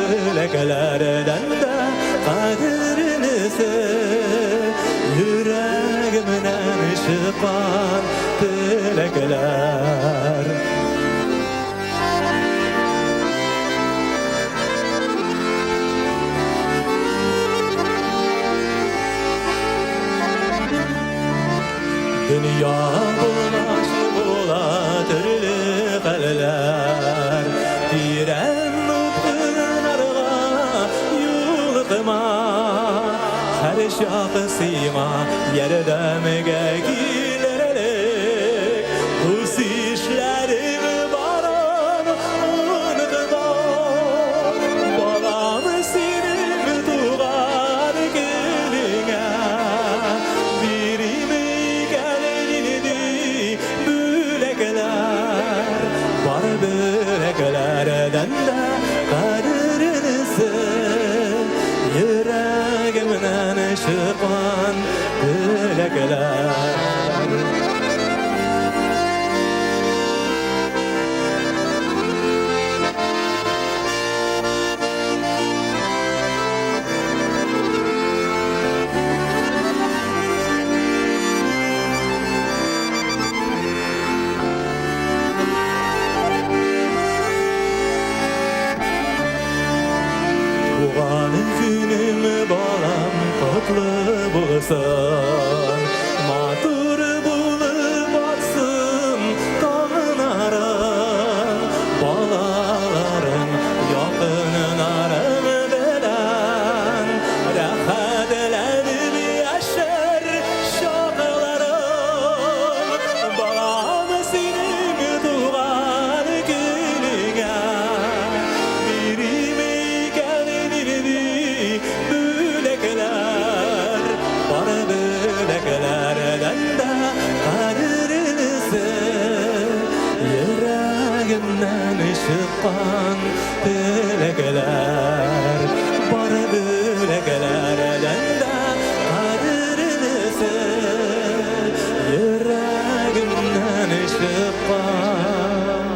Bölekelerden de kadirinizi yüreğimden şıpan dilekler. Dünya bulaş bula türlü kaller, diren nupkınarga yulkıma, her şahsıma yerdemge gilerek, hus işlerimi baran unutma. Balam senin tuğar geline, birimi bölekelerden de kadirinizi yüreğimden şıpan bölekeler. Tuğan günüm balam kutlu bulsun, matur bulup atsın kanarım, balalarım yakınlarım bilen, rahatlanıp yaşar şaklarım. Balam senin tuğan gününe, bölekelerden de kadirinizi yüreğimden şıpan bölekeler. Bana bölekelerden de kadirinizi yüreğimden şıpan